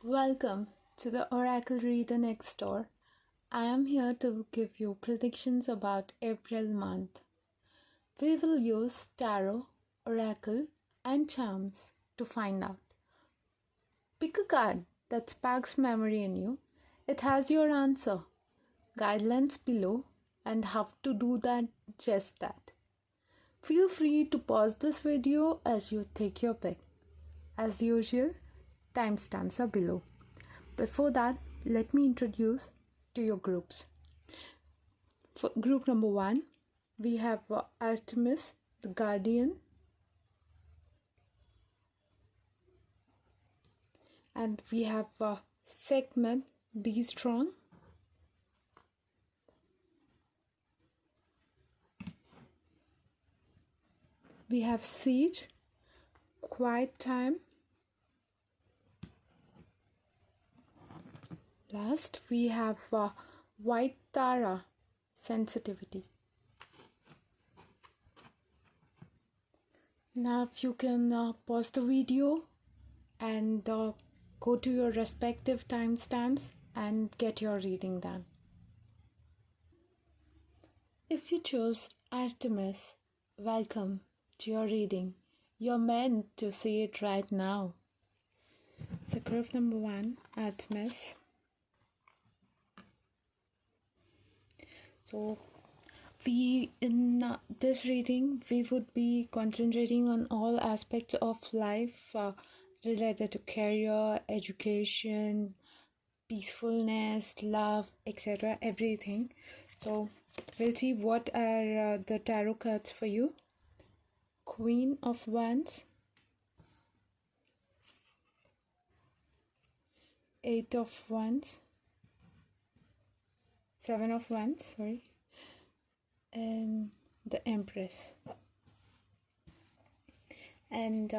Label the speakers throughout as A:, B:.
A: Welcome to the Oracle Reader Next Door. I am here to give you predictions about April month. We will use tarot, oracle, and charms to find out. Pick a card that sparks memory in you. It has your answer, guidelines below, and how to do just that. Feel free to pause this video as you take your pick. As usual, timestamps are below. Before that, let me introduce to your groups. For group number 1, we have Artemis, the Guardian, and we have Sekhmet, Be Strong, we have Sige, Quiet Time. Last, we have White Tara, Sensitivity. Now, if you can pause the video and go to your respective timestamps and get your reading done. If you chose Artemis, welcome to your reading. You're meant to see it right now. So, group number 1, Artemis. So, in this reading, we would be concentrating on all aspects of life related to career, education, peacefulness, love, etc. Everything. So, we'll see what are the tarot cards for you. Queen of Wands, 8 of Wands, 7 of Wands, and the Empress. And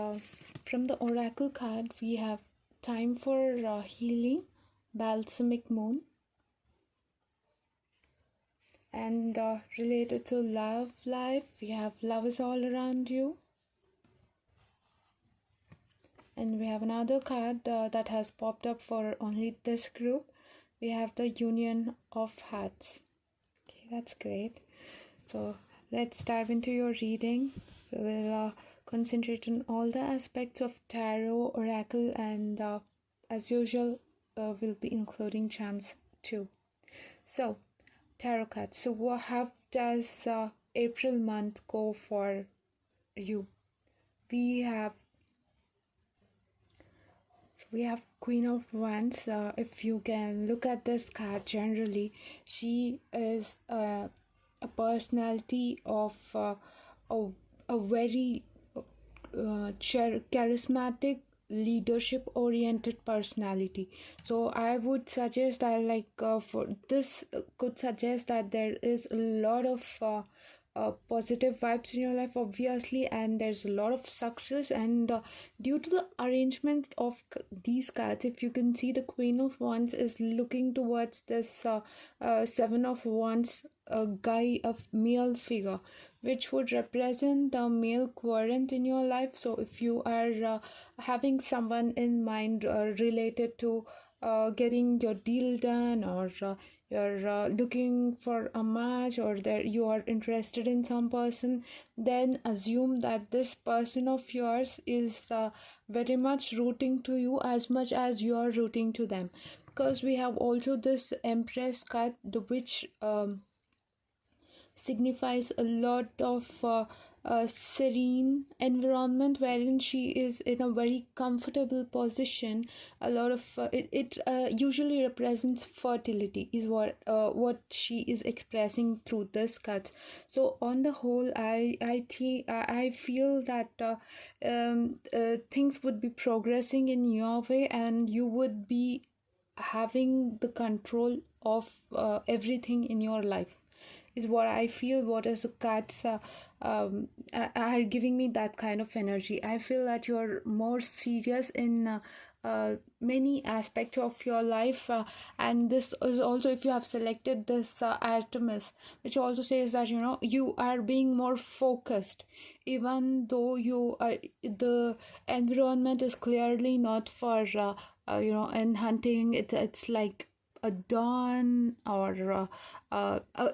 A: from the Oracle card, we have Time for Healing, Balsamic Moon. And related to love life, we have Love is All Around You. And we have another card that has popped up for only this group. We have the Union of Hearts. Okay, that's great. So let's dive into your reading. We will concentrate on all the aspects of tarot, oracle, and as usual, we'll be including charms too. So, tarot cards. So how does April month go for you? We have Queen of Wands. If you can look at this card generally, she is a personality of a very charismatic, leadership oriented personality. So I would suggest that for this could suggest that there is a lot of positive vibes in your life, obviously, and there's a lot of success. And due to the arrangement of these cards, if you can see, the Queen of Wands is looking towards this 7 of Wands, a guy, of male figure, which would represent the male quadrant in your life. So if you are having someone in mind related to getting your deal done, or you're looking for a match, or that you are interested in some person, then assume that this person of yours is very much rooting to you as much as you are rooting to them. Because we have also this Empress card, which signifies a lot of serene environment wherein she is in a very comfortable position. A lot of it usually represents fertility, is what she is expressing through this card. So on the whole, I feel that things would be progressing in your way, and you would be having the control of everything in your life. is what I feel. What is the cards are giving me that kind of energy. I feel that you're more serious in many aspects of your life, and this is also, if you have selected this Artemis, which also says that you are being more focused, even though the environment is clearly not for in hunting. It's like a dawn or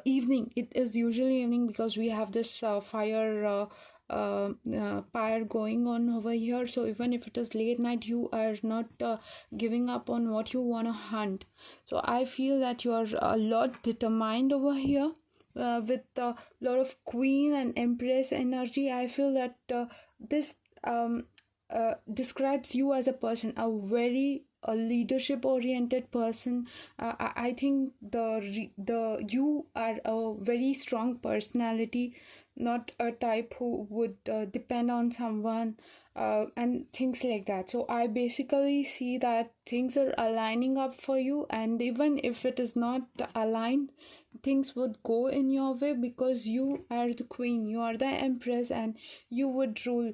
A: evening. It is usually evening because we have this fire going on over here. So even if it is late night, you are not giving up on what you want to hunt. So I feel that you are a lot determined over here, with a lot of queen and empress energy. I feel that this describes you as a person, a leadership oriented person. I think the you are a very strong personality, not a type who would depend on someone, and things like that. So I basically see that things are aligning up for you, and even if it is not aligned, things would go in your way because you are the queen, you are the empress, and you would rule.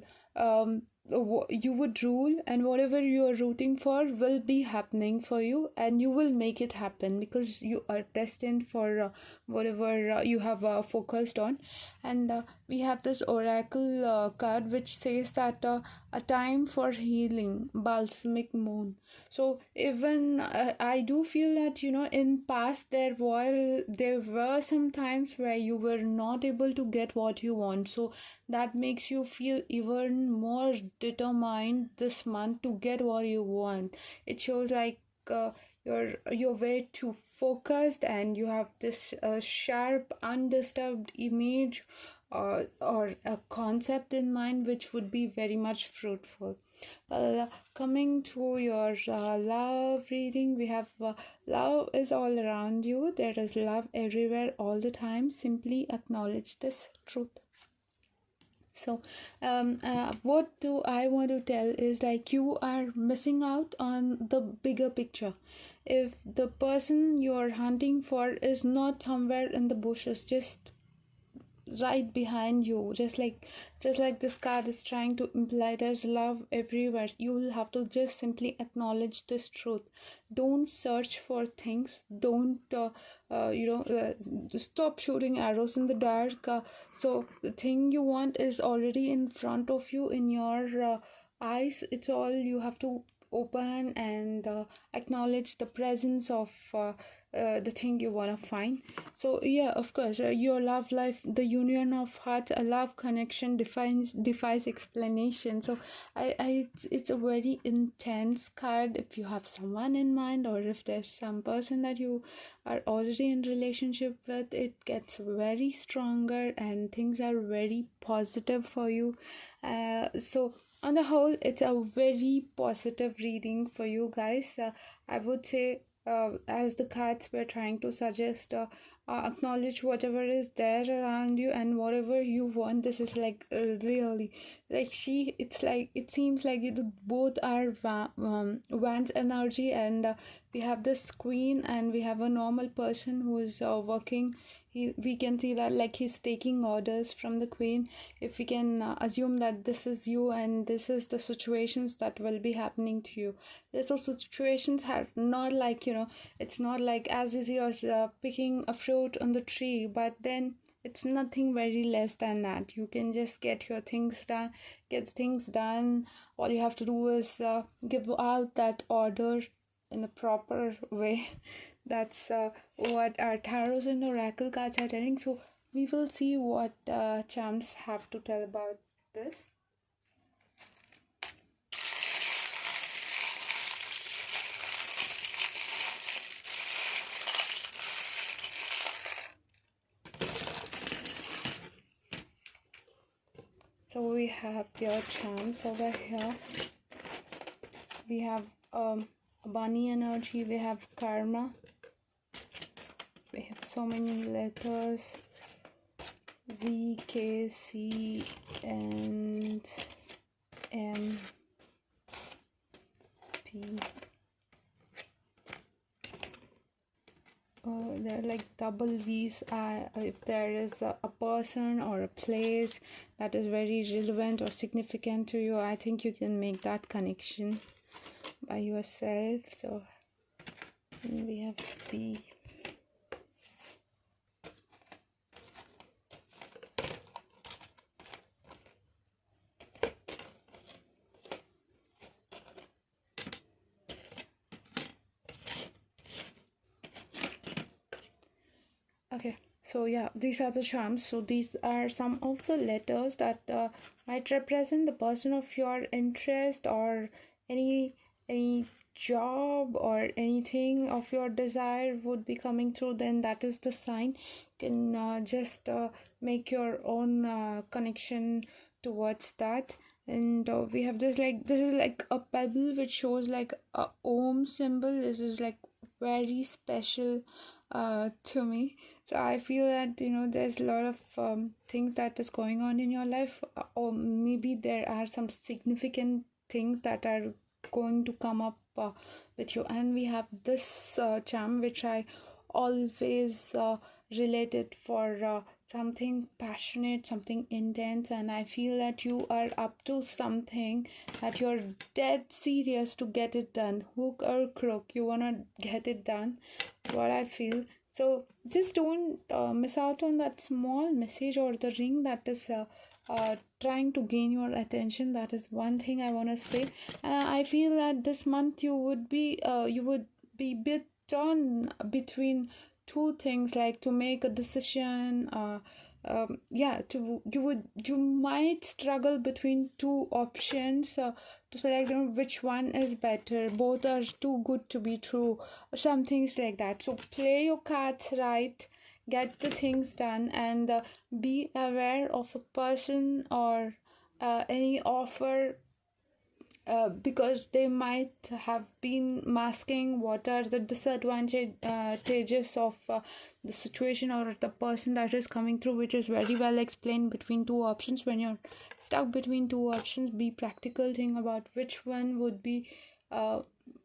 A: And whatever you are rooting for will be happening for you, and you will make it happen because you are destined for whatever you have focused on. And we have this oracle card which says that a time for healing, balsamic moon. So even I do feel that in past there were some times where you were not able to get what you want, so that makes you feel even more determined this month to get what you want. It shows like you're way too focused, and you have this sharp undisturbed image or a concept in mind which would be very much fruitful. Coming to your love reading, we have love is all around you. There is love everywhere all the time. Simply acknowledge this truth. So what do I want to tell is like you are missing out on the bigger picture. If the person you're hunting for is not somewhere in the bushes, just right behind you, just like this card is trying to imply, there's love everywhere. You will have to just simply acknowledge this truth. Don't search for things. Don't stop shooting arrows in the dark. So the thing you want is already in front of you, in your eyes. It's all you have to open and acknowledge the presence of the thing you want to find. So yeah, of course, your love life, the union of hearts, a love connection defies explanation. So it's a very intense card. If you have someone in mind, or if there's some person that you are already in relationship with, it gets very stronger and things are very positive for you. So on the whole, it's a very positive reading for you guys. I would say, as the cards were trying to suggest, acknowledge whatever is there around you and whatever you want. This is like really like it seems like you both are Van's energy, and we have this queen and we have a normal person who is working. We can see that like he's taking orders from the queen. If we can assume that this is you and this is the situations that will be happening to you. These situations are not like it's not like as easy as picking a fruit on the tree, but then it's nothing very less than that. You can just get things done. All you have to do is give out that order in a proper way. That's what our tarots and oracle cards are telling. So we will see what charms have to tell about this. So we have your charms over here. We have bunny energy. We have karma. We have so many letters: V, K, C, and M, P. They're like double V's. If there is a person or a place that is very relevant or significant to you, I think you can make that connection by yourself. So we have B. Okay, so yeah, these are the charms. So these are some of the letters that might represent the person of your interest, or any job or anything of your desire would be coming through. Then that is the sign. You can just make your own connection towards that. And we have this is like a pebble which shows like a Om symbol. This is like very special to me. So I feel that there's a lot of things that is going on in your life, or maybe there are some significant things that are going to come up with you. And we have this charm which I always related for something passionate, something intense, and I feel that you are up to something, that you're dead serious to get it done. Hook or crook, you wanna get it done. That's what I feel. So just don't miss out on that small message or the ring that is trying to gain your attention. That is one thing I want to say. I feel that this month you would be bit torn between two things, like to make a decision. You might struggle between two options to select which one is better. Both are too good to be true, some things like that. So play your cards right, get the things done, and be aware of a person or any offer, because they might have been masking what are the disadvantages of the situation or the person that is coming through, which is very well explained between two options. When you're stuck between two options, be practical, think about which one would be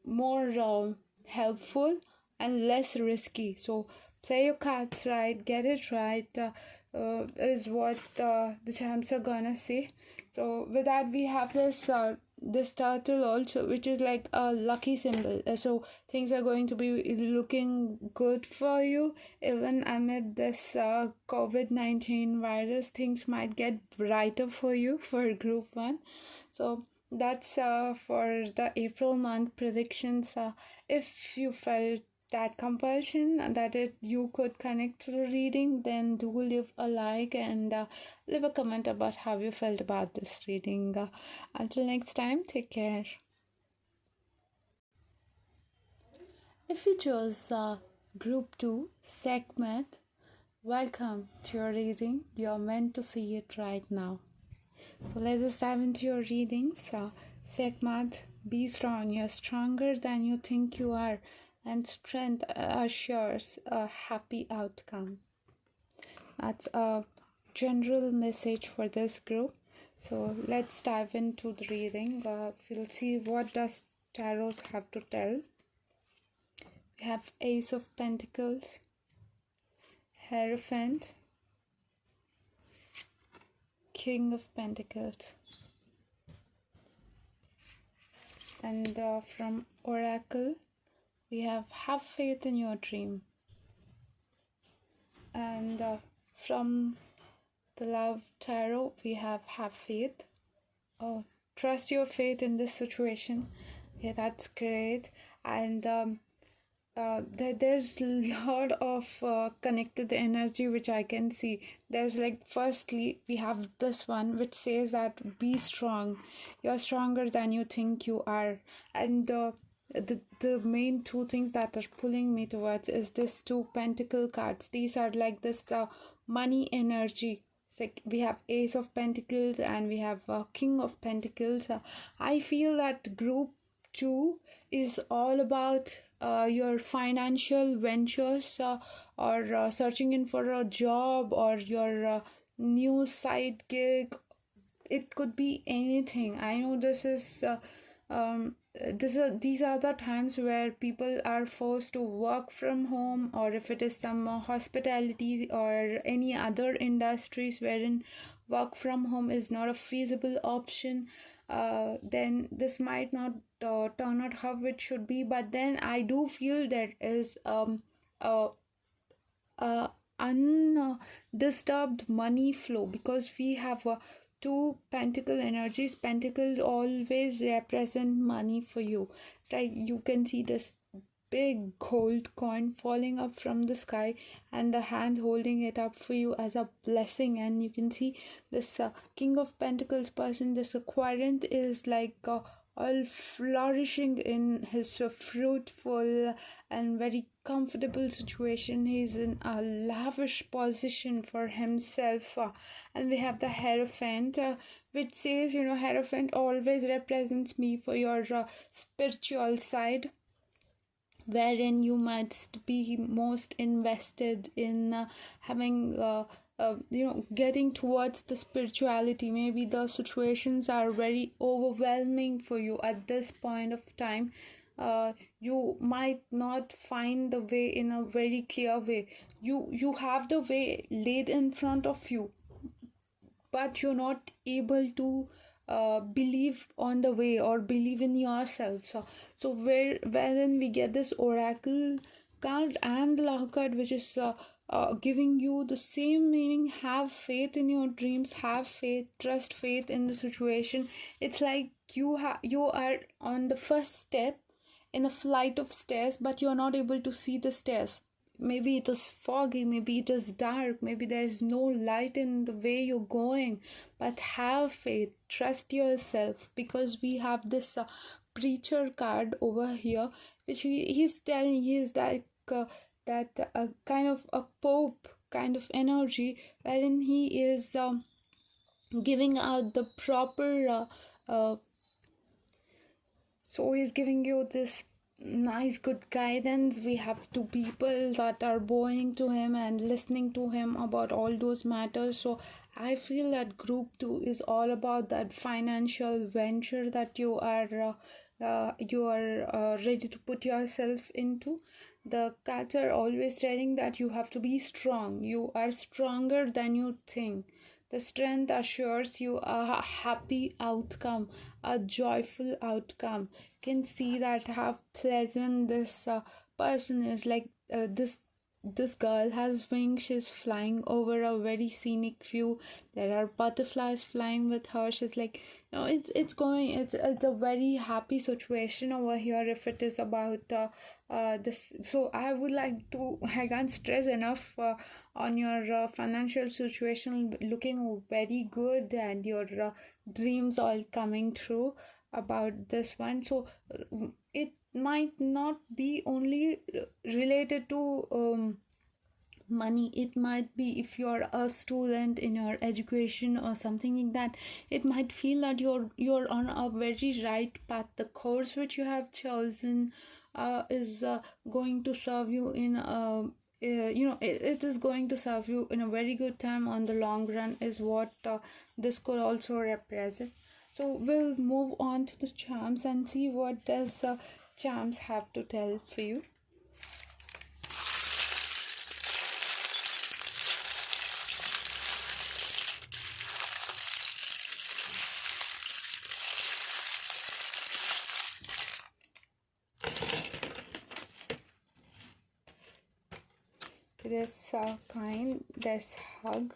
A: more helpful and less risky. So play your cards right, get it right, is what the champs are gonna say. So with that, we have this turtle also, which is like a lucky symbol. So things are going to be looking good for you. Even amid this COVID-19 virus, things might get brighter for you for group 1. So that's for the April month predictions. If you felt that compulsion that you could connect to the reading, then do leave a like and leave a comment about how you felt about this reading. Until next time, take care. If you chose group 2 Sekhmet, welcome to your reading. You're meant to see it right now. So let's just dive into your readings. Sekhmet, be strong. You're stronger than you think you are, and strength assures a happy outcome. That's a general message for this group. So let's dive into the reading. We'll see what does Tarot have to tell. We have Ace of Pentacles, Hierophant, King of Pentacles, and from Oracle we have faith in your dream. And from the Love Tarot, we have faith. Oh, trust your faith in this situation. Okay, that's great. And there's a lot of connected energy which I can see. There's firstly, we have this one which says that be strong. You're stronger than you think you are. And the main two things that are pulling me towards is this 2 pentacle cards. These are like this money energy. We have Ace of Pentacles and we have King of Pentacles. I feel that group 2 is all about your financial ventures, or searching in for a job, or your new side gig. It could be anything. I know this is these are the times where people are forced to work from home, or if it is some hospitality or any other industries wherein work from home is not a feasible option, then this might not turn out how it should be. But then I do feel there is a undisturbed money flow, because we have two pentacle energies. Pentacles always represent money for you. It's like you can see this big gold coin falling up from the sky, and the hand holding it up for you as a blessing. And you can see this King of Pentacles person, this Aquarian, is like all flourishing in his fruitful and very comfortable situation. He's in a lavish position for himself, and we have the Hierophant, which says, Hierophant always represents me for your spiritual side, wherein you must be most invested in having getting towards the spirituality. Maybe the situations are very overwhelming for you at this point of time. You might not find the way in a very clear way. You have the way laid in front of you, but you're not able to believe on the way or believe in yourself. So wherein we get this oracle card and the love card, which is giving you the same meaning: have faith in your dreams, have faith, trust faith in the situation. It's like you are on the first step in a flight of stairs, but you're not able to see the stairs. Maybe it is foggy, maybe it is dark, maybe there is no light in the way you're going, but have faith, trust yourself, because we have this preacher card over here, which he's telling, he's like that kind of a pope kind of energy, wherein he is giving out the proper so he's giving you this nice good guidance. We have two people that are bowing to him and listening to him about all those matters. So I feel that group 2 is all about that financial venture that you are ready to put yourself into. The cards are always telling that you have to be strong. You are stronger than you think. The strength assures you a happy outcome, a joyful outcome. You can see that how pleasant this person is. Like this girl has wings. She's flying over a very scenic view. There are butterflies flying with her. She's like, it's a very happy situation over here. If it is about this, so I would like to, I can't stress enough on your financial situation looking very good, and your dreams all coming true about this one. So it might not be only related to money. It might be, if you're a student in your education or something like that, it might feel that you're on a very right path. The course which you have chosen is going to serve you in it is going to serve you in a very good time on the long run, is what this could also represent. So we'll move on to the charms and see what does charms have to tell for you. There's kind, there's hug,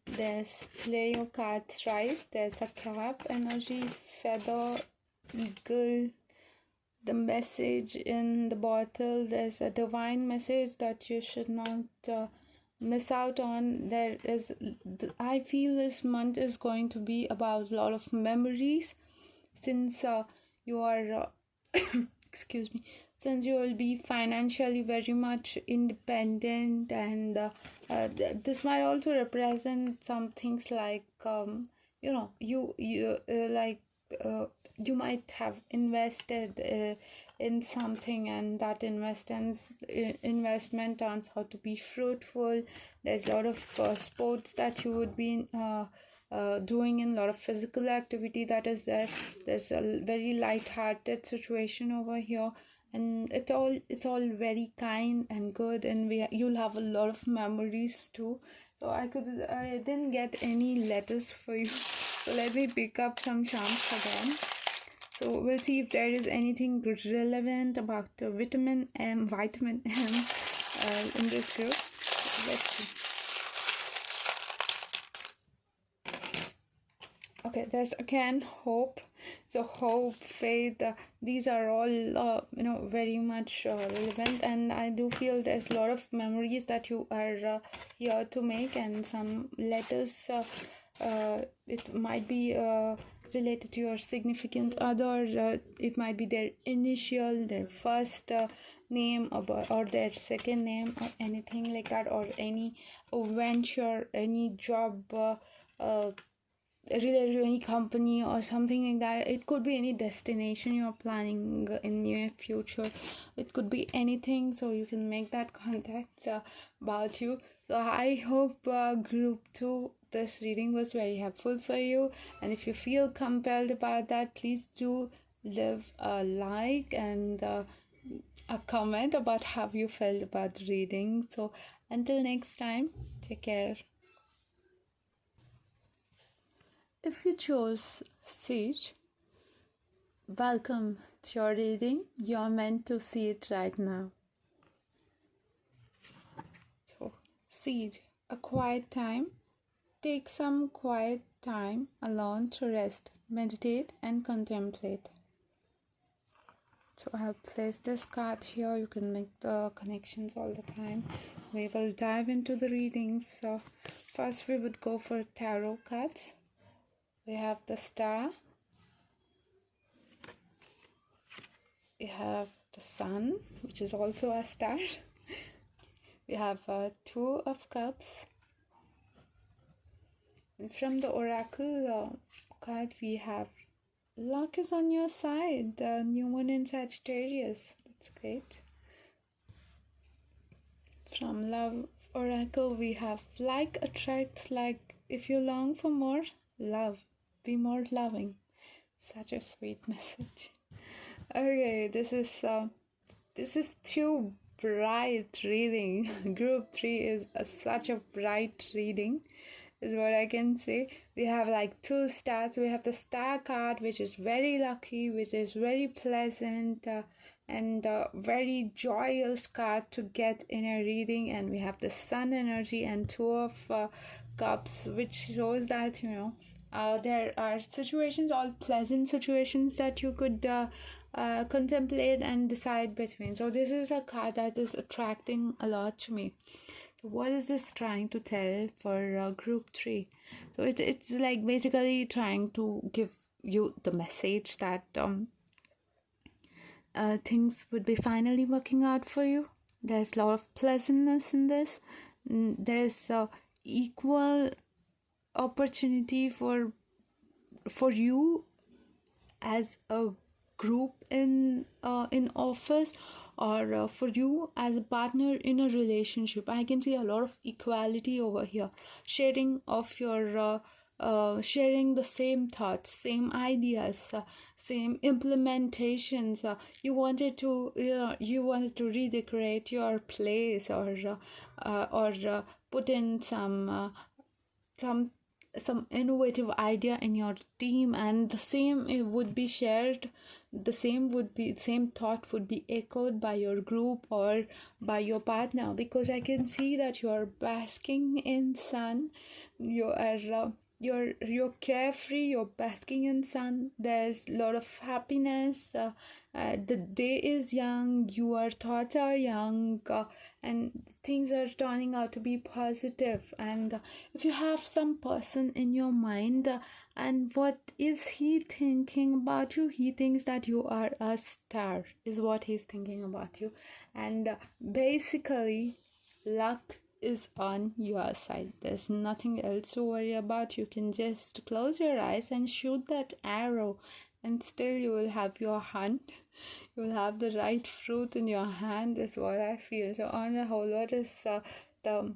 A: there's play your cards right, there's a cap energy, feather, eagle, the message in the bottle. There's a divine message that you should not miss out on. There is, I feel this month is going to be about a lot of memories, since you are excuse me, since you will be financially very much independent, and this might also represent some things like you might have invested in something, and that investment turns out to be fruitful. There's a lot of sports that you would be doing in a lot of physical activity that is there. There's a very light-hearted situation over here, and it's all very kind and good, and you'll have a lot of memories too. So I didn't get any letters for you, so let me pick up some charms for them. So we'll see if there is anything relevant about vitamin M in this group. Let's see. Okay, there's again hope. So hope, faith, these are all very much relevant, and I do feel there's a lot of memories that you are here to make, and some letters. It might be related to your significant other. It might be their initial, their first name, or their second name, or anything like that, or any venture, any job related to any company or something like that. It could be any destination you're planning in your future. It could be anything, so you can make that contact about you. So I hope group 2, this reading was very helpful for you, and if you feel compelled about that, please do leave a like and a comment about how you felt about the reading. So until next time, take care. If you chose Sige, welcome to your reading. You're meant to see it right now. So, Sige, a quiet time. Take some quiet time alone to rest, meditate, and contemplate. So I'll place this card here. You can make the connections all the time. We will dive into the readings. So first we would go for tarot cards. We have the Star. We have the Sun, which is also a star. We have Two of Cups. And from the Oracle card, we have Luck is on your side. New Moon in Sagittarius. That's great. From Love Oracle, we have Like attracts like. If you long for more love, be more loving. Such a sweet message. Okay, this is too bright reading. Group 3 is such a bright reading, is what I can say. We have like 2 stars. We have the Star card, which is very lucky, which is very pleasant, and very joyous card to get in a reading. And we have the Sun energy and Two of Cups, which shows that there are situations, all pleasant situations that you could contemplate and decide between. So this is a card that is attracting a lot to me. So what is this trying to tell for group 3? So it's like basically trying to give you the message that things would be finally working out for you. There's a lot of pleasantness in this. There's equal opportunity for you as a group in office, or for you as a partner in a relationship. I can see a lot of equality over here, sharing of your sharing the same thoughts, same ideas, same implementations. You wanted to redecorate your place, or put in some innovative idea in your team, and the same would be shared. The same thought would be echoed by your group or by your partner, because I can see that you are basking in sun. You're carefree, you're basking in sun. There's a lot of happiness. The day is young, your thoughts are young, and things are turning out to be positive. And if you have some person in your mind, and what is he thinking about you? He thinks that you are a star, is what he's thinking about you. And basically, luck is on your side. There's nothing else to worry about. You can just close your eyes and shoot that arrow, and still you will have your hunt. You will have the right fruit in your hand, is what I feel. So on the whole, what is the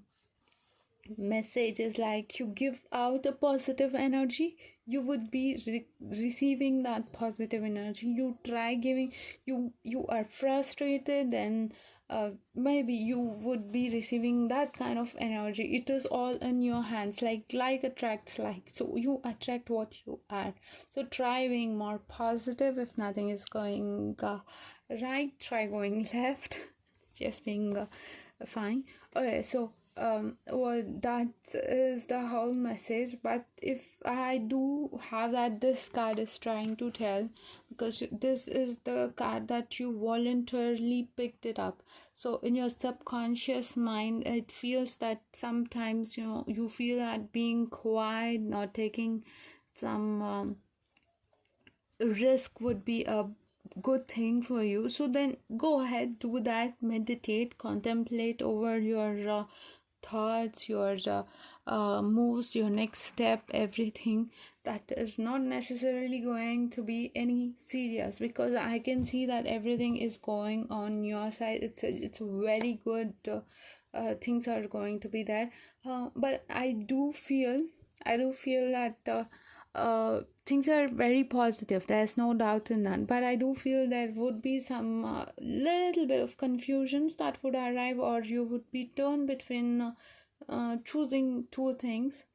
A: message is like, you give out a positive energy, you would be receiving that positive energy. You try giving, you are frustrated, then maybe you would be receiving that kind of energy. It is all in your hands, like attracts like. So you attract what you are. So try being more positive. If nothing is going right, try going left. Just being fine. Okay, so well, that is the whole message. But if I do have that, this card is trying to tell, because this is the card that you voluntarily picked it up. So in your subconscious mind, it feels that sometimes you feel that being quiet, not taking some risk would be a good thing for you. So then go ahead, do that, meditate, contemplate over your thoughts, your moves, your next step, everything. That is not necessarily going to be any serious, because I can see that everything is going on your side. It's very good. Things are going to be there, but I do feel that things are very positive. There's no doubt in that. But I do feel there would be some little bit of confusions that would arrive, or you would be torn between choosing two things,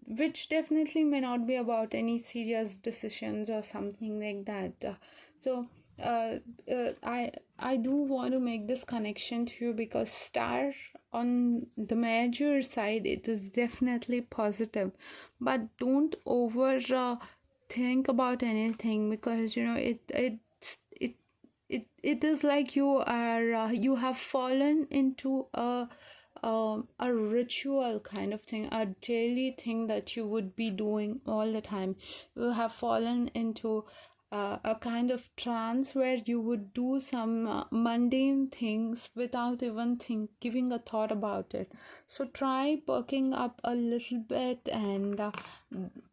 A: which definitely may not be about any serious decisions or something like that. So I do want to make this connection to you, because star on the major side, it is definitely positive, but don't over think about anything, because it is like you are you have fallen into a ritual kind of thing, a daily thing that you would be doing all the time. You have fallen into a kind of trance where you would do some mundane things without even giving a thought about it. So try perking up a little bit, and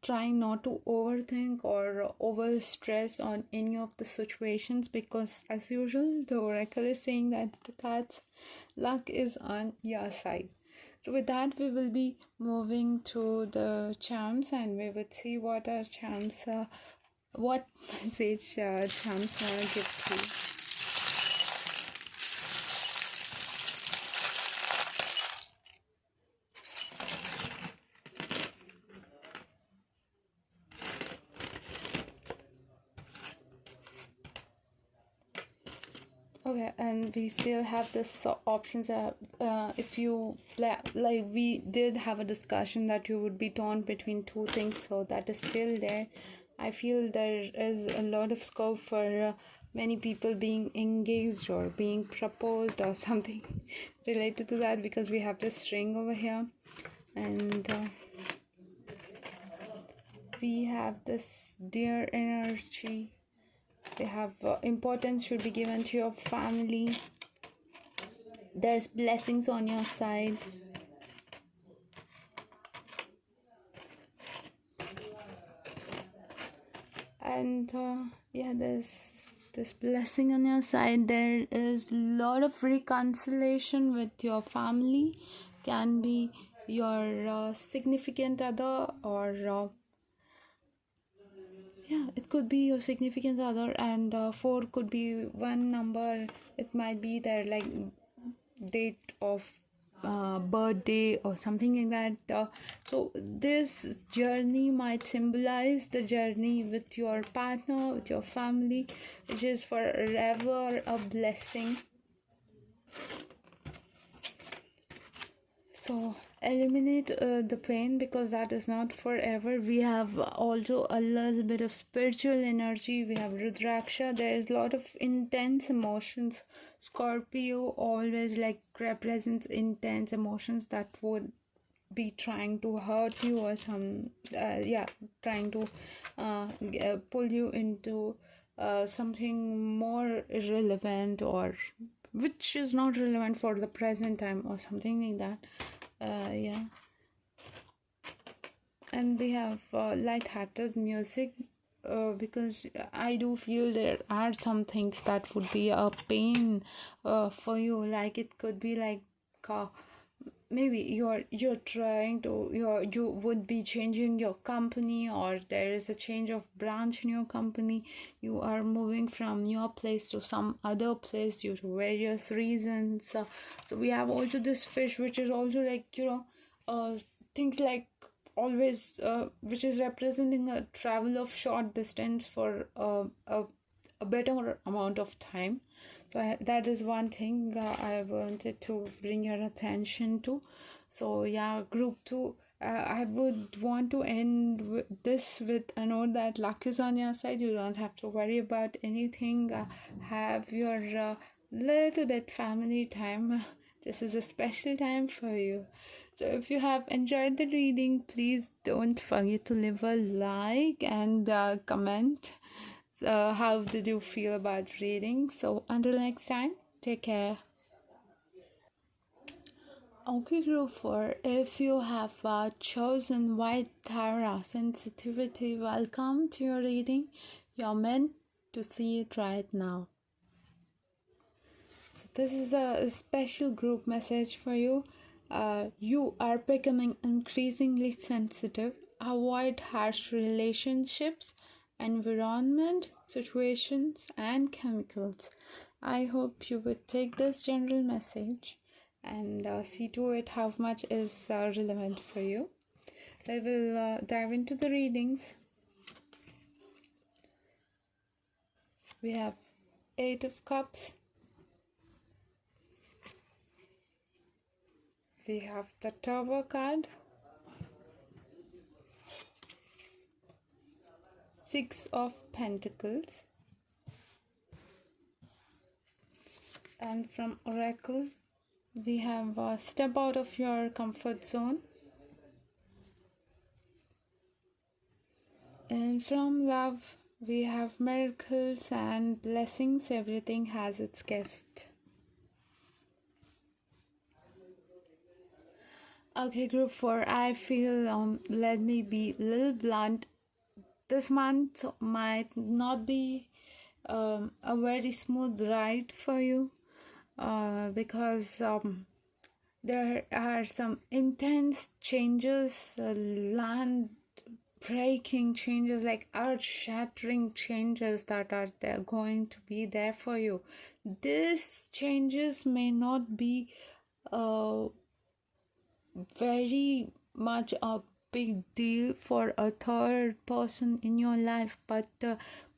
A: trying not to overthink or over stress on any of the situations, because as usual the oracle is saying that the card's luck is on your side. So with that, we will be moving to the charms, and we would see what our charms what message charms want to give to you. Okay, and we still have this options. If you like, we did have a discussion that you would be torn between two things, so that is still there. I feel there is a lot of scope for many people being engaged or being proposed or something related to that, because we have this string over here, and we have this dear energy. We have importance should be given to your family. There's blessings on your side. And yeah, there's this blessing on your side. There is a lot of reconciliation with your family. Can be your significant other, or yeah, it could be your significant other, and 4 could be one number. It might be their like date of birthday or something like that. So this journey might symbolize the journey with your partner, with your family, which is forever a blessing. So eliminate the pain, because that is not forever. We have also a little bit of spiritual energy. We have Rudraksha. There is a lot of intense emotions. Scorpio always like represents intense emotions that would be trying to hurt you, or trying to pull you into something more irrelevant, or which is not relevant for the present time, or something like that. Yeah, and we have light-hearted music, because I do feel there are some things that would be a pain for you. Like it could be like maybe you're trying to you would be changing your company, or there is a change of branch in your company. You are moving from your place to some other place due to various reasons. So we have also this fish, which is also like, things like always, which is representing a travel of short distance for a better amount of time. So that is one thing I wanted to bring your attention to. So yeah, group 2, I would want to end this with a note that luck is on your side. You don't have to worry about anything. Have your little bit family time. This is a special time for you. So if you have enjoyed the reading, please don't forget to leave a like and comment. How did you feel about reading? So until next time, take care. Okay, group 4, if you have chosen White Tara sensitivity, welcome to your reading. You're meant to see it right now. So this is a special group message for you. You are becoming increasingly sensitive. Avoid harsh relationships, environment, situations, and chemicals. I hope you would take this general message and see to it how much is relevant for you. I will dive into the readings. We have 8 of Cups. We have the Tower card. 6 of Pentacles. And from Oracle, we have step out of your comfort zone. And from Love, we have miracles and blessings. Everything has its gift. Okay, group 4, I feel, let me be a little blunt. This month might not be a very smooth ride for you, because there are some intense changes, land breaking changes, like earth shattering changes that are there going to be there for you. These changes may not be very much a big deal for a third person in your life, but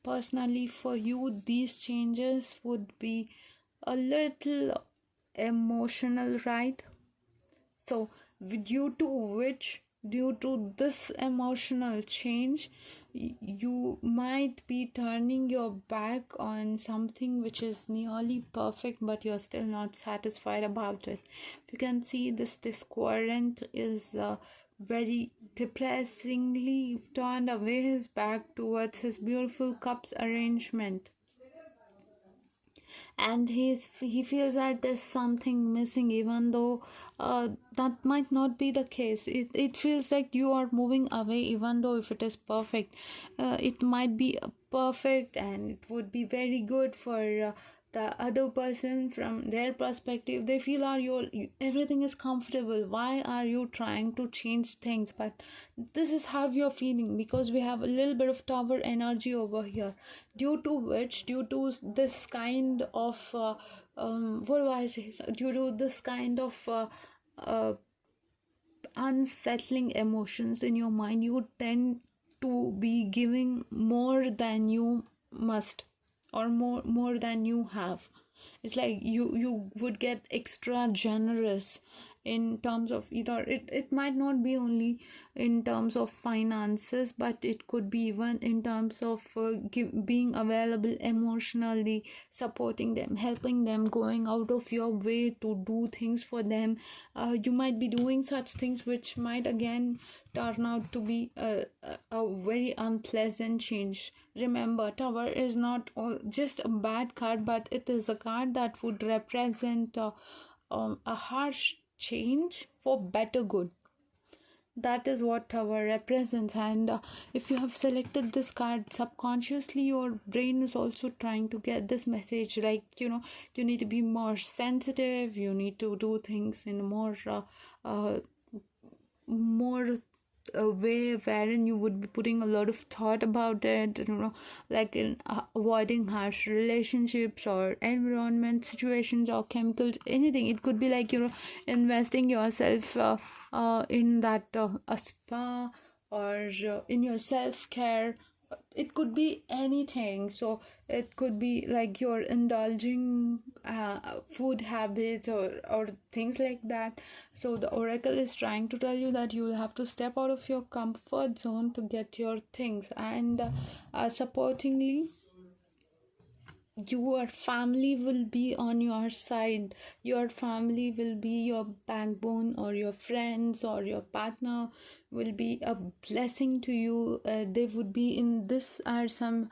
A: personally for you, these changes would be a little emotional, right? So due to this emotional change, you might be turning your back on something which is nearly perfect, but you're still not satisfied about it. You can see this quadrant is very depressingly turned away his back towards his beautiful cups arrangement, and he feels like there's something missing, even though that might not be the case. It feels like you are moving away, even though if it is perfect, it might be perfect and it would be very good for the other person. From their perspective, they feel everything is comfortable. Why are you trying to change things? But this is how you're feeling, because we have a little bit of Tower energy over here, due to this kind of due to this kind of unsettling emotions in your mind, you tend to be giving more than you must, or more than you have. It's like you would get extra generous in terms of, it might not be only in terms of finances, but it could be even in terms of being available emotionally, supporting them, helping them, going out of your way to do things for them. You might be doing such things which might again turn out to be a very unpleasant change. Remember, Tower is not just a bad card, but it is a card that would represent a harsh change for better good. that is what tower represents. And if you have selected this card, subconsciously your brain is also trying to get this message, like, you need to be more sensitive, you need to do things in a more a way wherein you would be putting a lot of thought about it, like in avoiding harsh relationships or environment situations or chemicals, anything. It could be like, investing yourself in that a spa, or in your self-care. It could be anything. So it could be like you're indulging food habits, or things like that. So the oracle is trying to tell you that you will have to step out of your comfort zone to get your things. And supportingly, your family will be on your side. Your family will be your backbone, or your friends or your partner will be a blessing to you. They would be in this are some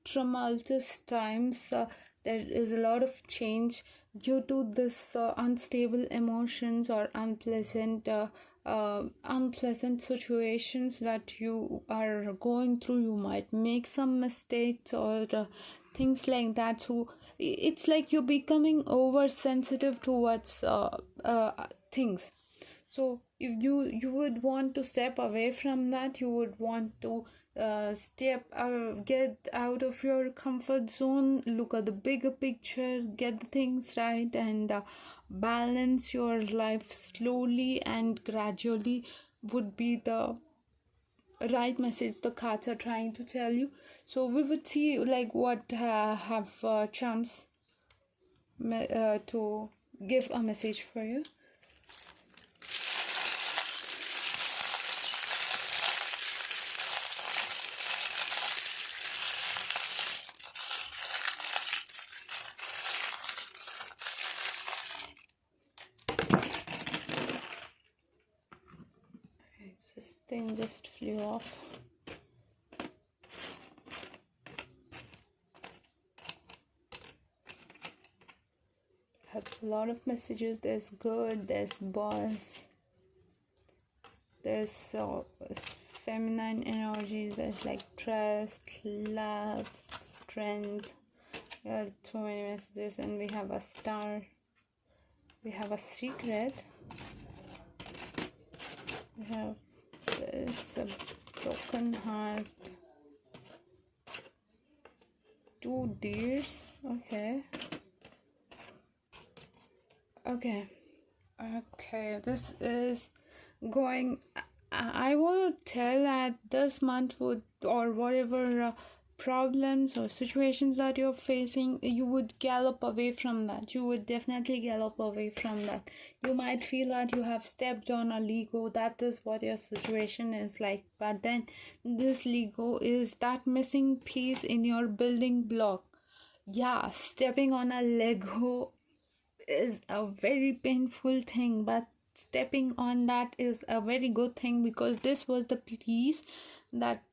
A: tumultuous times. There is a lot of change due to this unstable emotions or unpleasant situations that you are going through. You might make some mistakes, or things like that. So it's like you're becoming oversensitive towards things. So if you would want to step away from that, you would want to get out of your comfort zone, look at the bigger picture, get the things right, and balance your life slowly and gradually would be the right message the cards are trying to tell you. So we would see like what have charms to give a message for you. This thing just flew off. Have a lot of messages. There's good, there's boss, there's feminine energy, there's like trust, love, strength. There are so many messages. And we have a star, we have a secret, we have this a broken heart, 2 deers. Okay, this is going. I want to tell that this month would, or whatever problems or situations that you're facing, you would gallop away from that. You would definitely gallop away from that. You might feel that you have stepped on a Lego. That is what your situation is like. But then this Lego is that missing piece in your building block. Yeah, stepping on a Lego is a very painful thing, but stepping on that is a very good thing, because this was the piece that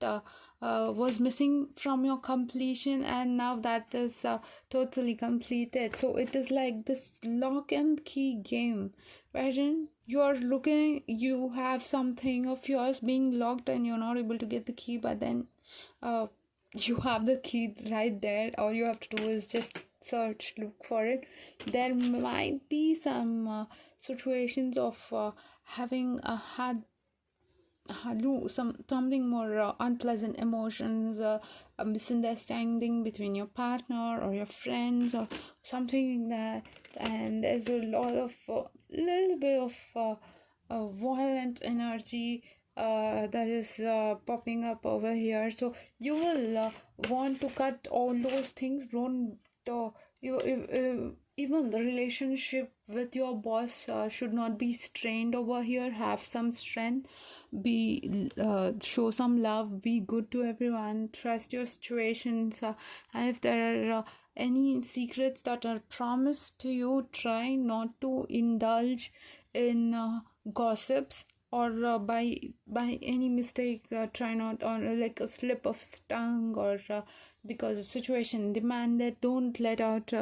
A: was missing from your completion, and now that is totally completed. So it is like this lock and key game wherein you have something of yours being locked and you're not able to get the key, but then you have the key right there. All you have to do is just look for it. There might be some situations of having had something more unpleasant emotions, a misunderstanding between your partner or your friends or something like that. And there's a lot of little bit of violent energy that is popping up over here. So you will want to cut all those things. Don't even the relationship with your boss should not be strained over here. Have some strength, show some love, be good to everyone, trust your situations, and if there are any secrets that are promised to you, try not to indulge in gossips, or by any mistake try not on like a slip of tongue, or because the situation demanded, don't let out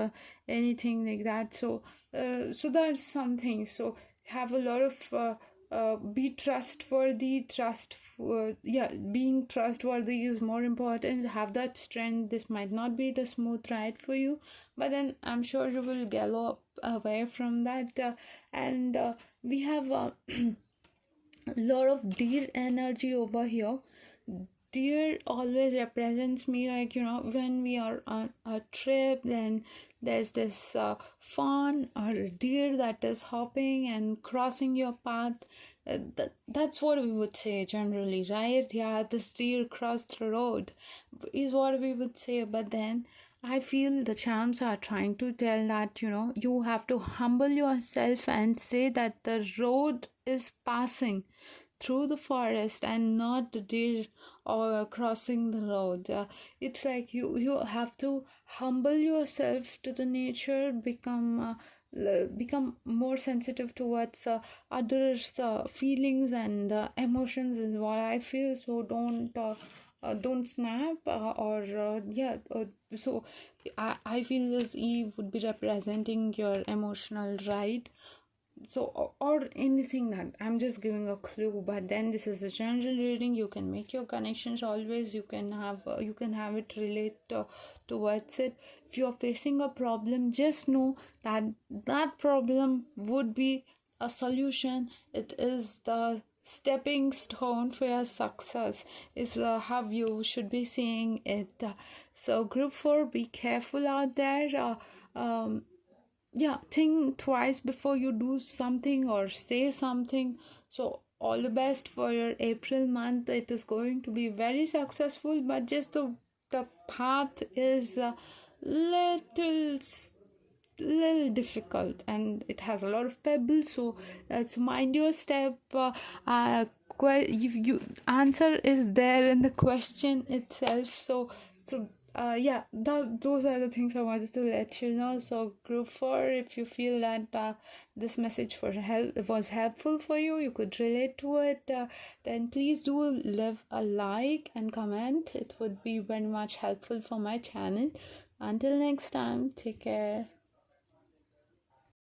A: anything like that. So that's something. So have a lot of be trustworthy. Being trustworthy is more important. Have that strength. This might not be the smooth ride for you, but then I'm sure you will gallop away from that. And we have a lot of deer energy over here. Deer always represents me, like, when we are on a trip, then there's this fawn or deer that is hopping and crossing your path. That's what we would say generally, right? Yeah, this deer crossed the road is what we would say. But then I feel the charms are trying to tell that, you have to humble yourself and say that the road is passing through the forest and not the deer or crossing the road. It's like you have to humble yourself to the nature, become more sensitive towards others' feelings and emotions is what I feel. So don't snap so I feel this Eve would be representing your emotional ride. So or anything, that I'm just giving a clue, but then this is a general reading. You can make your connections always. You can have it relate towards it. If you're facing a problem, just know that problem would be a solution. It is the stepping stone for your success, is how you should be seeing it. So group 4, be careful out there. Think twice before you do something or say something. So all the best for your April month. It is going to be very successful, but just the path is little difficult and it has a lot of pebbles, so mind your step. You answer is there in the question itself. Those are the things I wanted to let you know. So group 4, if you feel that this message was helpful for you, you could relate to it, then please do leave a like and comment. It would be very much helpful for my channel. Until next time, take care.